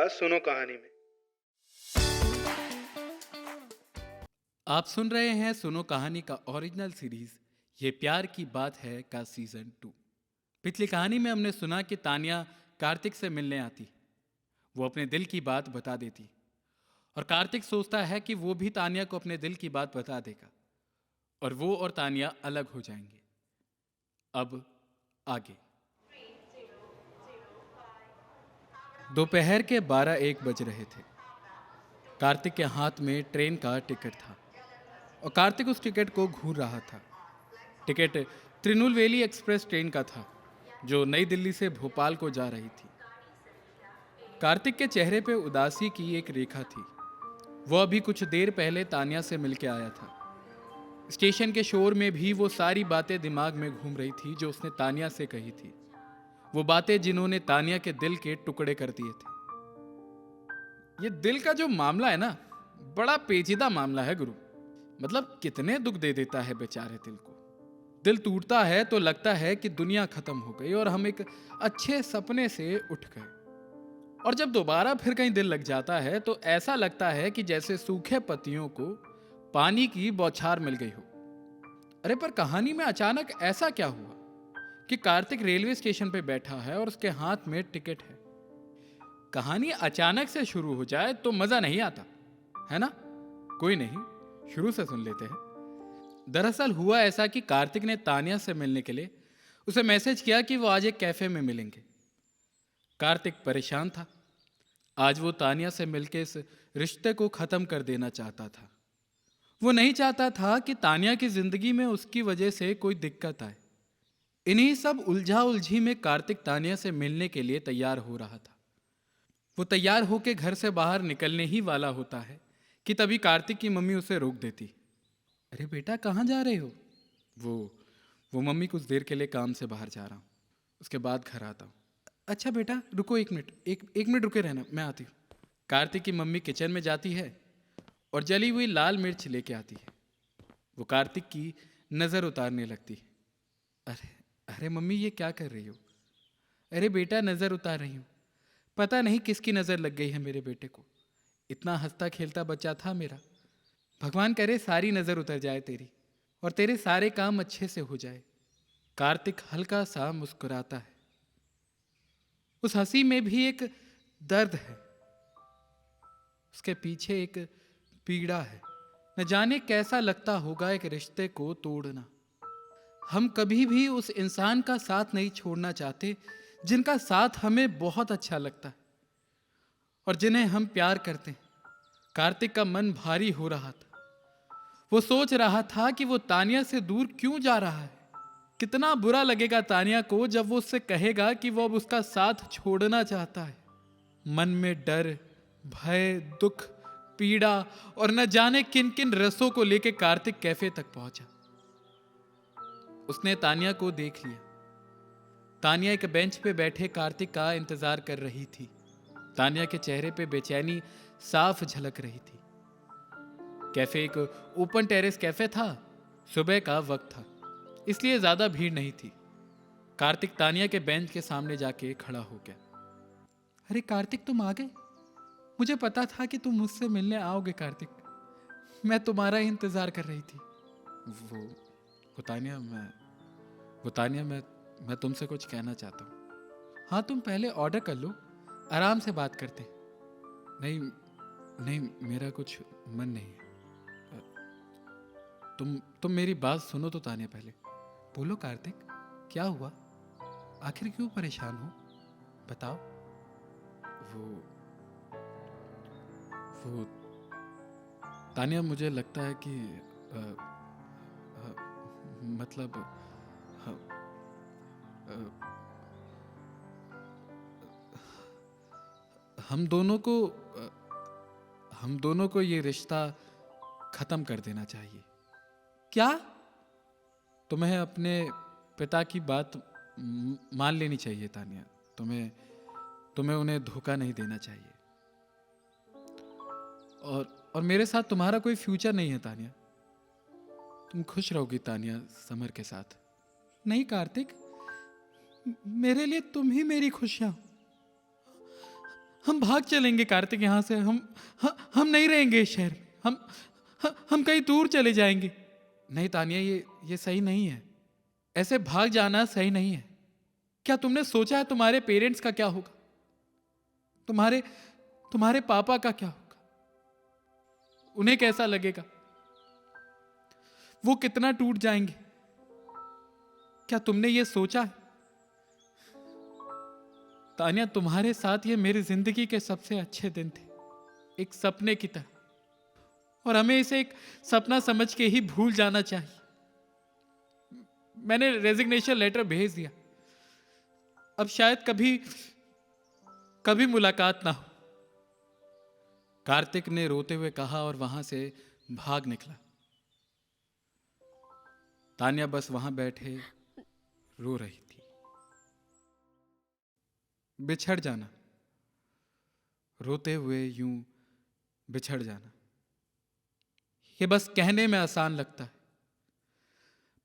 था सुनो कहानी में। आप सुन रहे हैं सुनो कहानी का ओरिजिनल सीरीज ये प्यार की बात है का सीजन 2। पिछली कहानी में हमने सुना कि तानिया कार्तिक से मिलने आती। वो अपने दिल की बात बता देती और कार्तिक सोचता है कि वो भी तानिया को अपने दिल की बात बता देगा और वो और तानिया अलग हो जाएंगे। अब आगे। दोपहर के 12-1 बज रहे थे। कार्तिक के हाथ में ट्रेन का टिकट था और कार्तिक उस टिकट को घूर रहा था। टिकट त्रिनुलवेली एक्सप्रेस ट्रेन का था जो नई दिल्ली से भोपाल को जा रही थी। कार्तिक के चेहरे पे उदासी की एक रेखा थी। वो अभी कुछ देर पहले तानिया से मिलके आया था। स्टेशन के शोर में भी वो सारी बातें दिमाग में घूम रही थी जो उसने तानिया से कही थी। वो बातें जिन्होंने तानिया के दिल के टुकड़े कर दिए थे। ये दिल का जो मामला है ना, बड़ा पेचीदा मामला है गुरु। मतलब कितने दुख दे देता है बेचारे दिल को। दिल टूटता है तो लगता है कि दुनिया खत्म हो गई और हम एक अच्छे सपने से उठ गए, और जब दोबारा फिर कहीं दिल लग जाता है तो ऐसा लगता है कि जैसे सूखे पत्तियों को पानी की बौछार मिल गई हो। अरे पर कहानी में अचानक ऐसा क्या हुआ कि कार्तिक रेलवे स्टेशन पे बैठा है और उसके हाथ में टिकट है। कहानी अचानक से शुरू हो जाए तो मजा नहीं आता है ना। कोई नहीं, शुरू से सुन लेते हैं। दरअसल हुआ ऐसा कि कार्तिक ने तानिया से मिलने के लिए उसे मैसेज किया कि वो आज एक कैफे में मिलेंगे। कार्तिक परेशान था। आज वो तानिया से मिलके इस रिश्ते को खत्म कर देना चाहता था। वो नहीं चाहता था कि तानिया की जिंदगी में उसकी वजह से कोई दिक्कत आए। इन्हीं सब उलझा उलझी में कार्तिक तानिया से मिलने के लिए तैयार हो रहा था। वो तैयार होके घर से बाहर निकलने ही वाला होता है कि तभी कार्तिक की मम्मी उसे रोक देती। अरे बेटा, कहाँ जा रहे हो? वो मम्मी, कुछ देर के लिए काम से बाहर जा रहा हूँ, उसके बाद घर आता हूँ। अच्छा बेटा रुको, 1 मिनट, एक मिनट रुके रहना, मैं आती हूँ। कार्तिक की मम्मी किचन में जाती है और जली हुई लाल मिर्च लेके आती है। वो कार्तिक की नज़र उतारने लगती है। अरे अरे मम्मी, ये क्या कर रही हो? अरे बेटा, नज़र उतार रही हूँ। पता नहीं किसकी नज़र लग गई है मेरे बेटे को। इतना हंसता खेलता बच्चा था मेरा। भगवान करे सारी नज़र उतर जाए तेरी और तेरे सारे काम अच्छे से हो जाए। कार्तिक हल्का सा मुस्कुराता है। उस हंसी में भी एक दर्द है, उसके पीछे एक पीड़ा है। न जाने कैसा लगता होगा एक रिश्ते को तोड़ना। हम कभी भी उस इंसान का साथ नहीं छोड़ना चाहते जिनका साथ हमें बहुत अच्छा लगता है और जिन्हें हम प्यार करते हैं। कार्तिक का मन भारी हो रहा था। वो सोच रहा था कि वो तानिया से दूर क्यों जा रहा है। कितना बुरा लगेगा तानिया को जब वो उससे कहेगा कि वो अब उसका साथ छोड़ना चाहता है। मन में डर, भय, दुख, पीड़ा और न जाने किन किन रसों को लेकर कार्तिक कैफे तक पहुंचा। उसने तानिया को देख लिया। तानिया एक बेंच पे बैठे कार्तिक का इंतजार कर रही थी। तानिया के चेहरे पे बेचैनी साफ झलक रही थी। कैफे एक ओपन टेरेस कैफे था। सुबह का वक्त था, इसलिए ज्यादा भीड़ नहीं थी। कार्तिक तानिया के बेंच के सामने जाके खड़ा हो गया। अरे कार्तिक, तुम आ गए। मुझे पता था कि तुम मुझसे मिलने आओगे कार्तिक। मैं तुम्हारा ही इंतजार कर रही थी। वो वो तानिया मैं वो तानिया मैं तुमसे कुछ कहना चाहता हूँ। हाँ, तुम पहले ऑर्डर कर लो, आराम से बात करते हैं। नहीं नहीं, मेरा कुछ मन नहीं है। तुम मेरी बात सुनो तो तानिया पहले। बोलो कार्तिक, क्या हुआ? आखिर क्यों परेशान हो? बताओ। वो वो तानिया, मुझे लगता है कि अ, अ, मतलब अ, अ, हम दोनों को हम दोनों को ये रिश्ता खत्म कर देना चाहिए। क्या? तुम्हें अपने पिता की बात मान लेनी चाहिए तानिया। तुम्हें तुम्हें उन्हें धोखा नहीं देना चाहिए। और मेरे साथ तुम्हारा कोई फ्यूचर नहीं है तानिया। तुम खुश रहोगी तानिया समर के साथ। नहीं कार्तिक, मेरे लिए तुम ही मेरी खुशियां। हम भाग चलेंगे कार्तिक यहाँ से। हम नहीं रहेंगे इस शहर में। हम कहीं दूर चले जाएंगे। नहीं तानिया, ये सही नहीं है। ऐसे भाग जाना सही नहीं है। क्या तुमने सोचा है तुम्हारे पेरेंट्स का क्या होगा? तुम्हारे पापा का क्या होगा? उन्हें कैसा लगेगा? वो कितना टूट जाएंगे? क्या तुमने ये सोचा है? तानिया, तुम्हारे साथ ये मेरी जिंदगी के सबसे अच्छे दिन थे, एक सपने की तरह, और हमें इसे एक सपना समझ के ही भूल जाना चाहिए। मैंने रेजिग्नेशन लेटर भेज दिया। अब शायद कभी मुलाकात ना हो। कार्तिक ने रोते हुए कहा और वहां से भाग निकला। तानिया बस वहां बैठे रो रही थी। बिछड़ जाना, रोते हुए यूं बिछड़ जाना, ये बस कहने में आसान लगता है,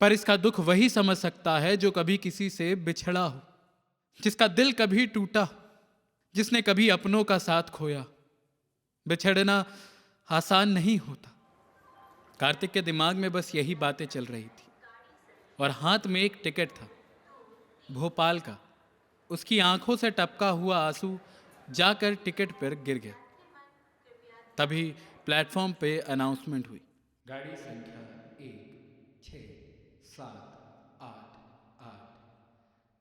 पर इसका दुख वही समझ सकता है जो कभी किसी से बिछड़ा हो, जिसका दिल कभी टूटा हो, जिसने कभी अपनों का साथ खोया। बिछड़ना आसान नहीं होता। कार्तिक के दिमाग में बस यही बातें चल रही थी, और हाथ में एक टिकट था, भोपाल का। उसकी आंखों से टपका हुआ आंसू जाकर टिकट पर गिर गया। तभी प्लेटफॉर्म पे अनाउंसमेंट हुई। गाड़ी संख्या 16788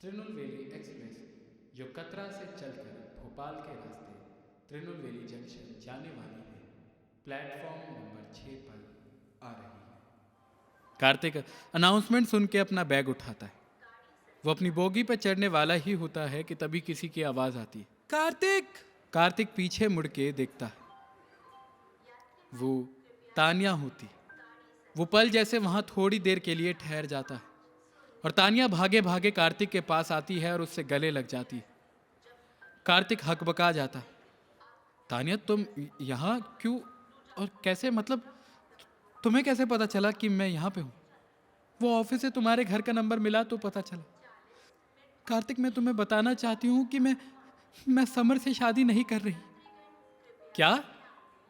त्रिनुलवेली एक्सप्रेस, जो कतरा से चलकर भोपाल के रास्ते त्रिनुलवेली जंक्शन जाने वाली है, प्लेटफॉर्म नंबर 6 पर आ रही है। कार्तिक अनाउंसमेंट सुन के अपना बैग उठाता है। वो अपनी बोगी पर चढ़ने वाला ही होता है कि तभी किसी की आवाज आती है, कार्तिक। कार्तिक पीछे मुड़ के देखता है। वो तानिया होती। वो पल जैसे वहां थोड़ी देर के लिए ठहर जाता है, और तानिया भागे भागे कार्तिक के पास आती है और उससे गले लग जाती है। कार्तिक हकबका जाता है। तानिया, तुम यहाँ क्यों और कैसे? मतलब तुम्हें कैसे पता चला कि मैं यहाँ पे हूँ? वो ऑफिस से तुम्हारे घर का नंबर मिला तो पता चला। कार्तिक, मैं तुम्हें बताना चाहती हूँ कि मैं समर से शादी नहीं कर रही। क्या?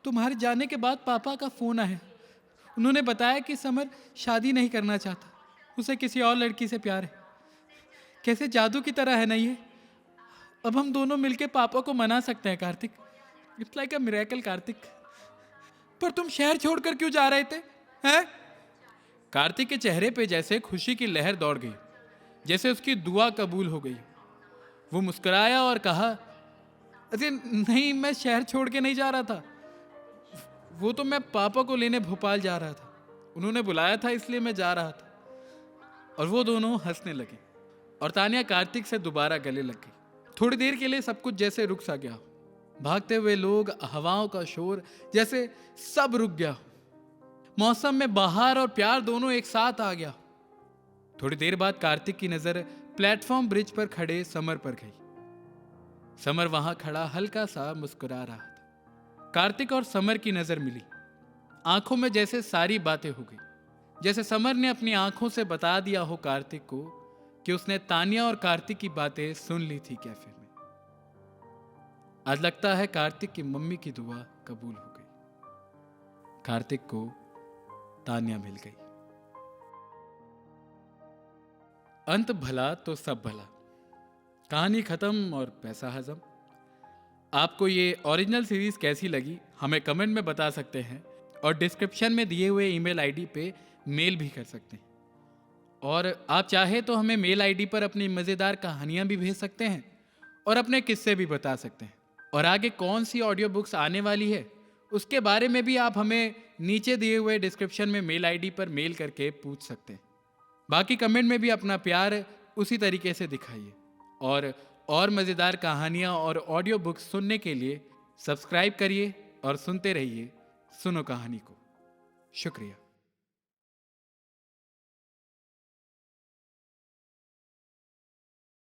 तुम्हारे जाने के बाद पापा का फोन आया। उन्होंने बताया कि समर शादी नहीं करना चाहता, उसे किसी और लड़की से प्यार है। कैसे जादू की तरह है ना ये। अब हम दोनों मिलके पापा को मना सकते हैं Kartik. It's like a miracle Kartik. पर तुम शहर छोड़कर क्यों जा रहे थे, हैं? कार्तिक के चेहरे पे जैसे खुशी की लहर दौड़ गई, जैसे उसकी दुआ कबूल हो गई। वो मुस्कुराया और कहा, अरे नहीं, मैं शहर छोड़ के नहीं जा रहा था। वो तो मैं पापा को लेने भोपाल जा रहा था। उन्होंने बुलाया था इसलिए मैं जा रहा था। और वो दोनों हंसने लगे, और तानिया कार्तिक से दोबारा गले लग गई। थोड़ी देर के लिए सब कुछ जैसे रुक सा गया। भागते हुए लोग, हवाओं का शोर, जैसे सब रुक गया। मौसम में बहार और प्यार दोनों एक साथ आ गया। थोड़ी देर बाद कार्तिक की नजर प्लेटफॉर्म ब्रिज पर खड़े समर पर गई। समर वहां खड़ा हल्का सा मुस्कुरा रहा था। कार्तिक और समर की नजर मिली। आंखों में जैसे सारी बातें हो गई, जैसे समर ने अपनी आंखों से बता दिया हो कार्तिक को कि उसने तानिया और कार्तिक की बातें सुन ली थी कैफे में। आज लगता है कार्तिक की मम्मी की दुआ कबूल हो गई। कार्तिक को तानिया मिल गई। अंत भला तो सब भला। कहानी खत्म और पैसा हजम। आपको ये ओरिजिनल सीरीज कैसी लगी हमें कमेंट में बता सकते हैं, और डिस्क्रिप्शन में दिए हुए ईमेल आईडी पे मेल भी कर सकते हैं। और आप चाहे तो हमें मेल आईडी पर अपनी मज़ेदार कहानियां भी भेज सकते हैं और अपने किस्से भी बता सकते हैं। और आगे कौन सी ऑडियो बुक्स आने वाली है उसके बारे में भी आप हमें नीचे दिए हुए डिस्क्रिप्शन में मेल आईडी पर मेल करके पूछ सकते हैं। बाकी कमेंट में भी अपना प्यार उसी तरीके से दिखाइए। और मज़ेदार कहानियाँ और ऑडियो बुक्स सुनने के लिए सब्सक्राइब करिए और सुनते रहिए सुनो कहानी को। शुक्रिया।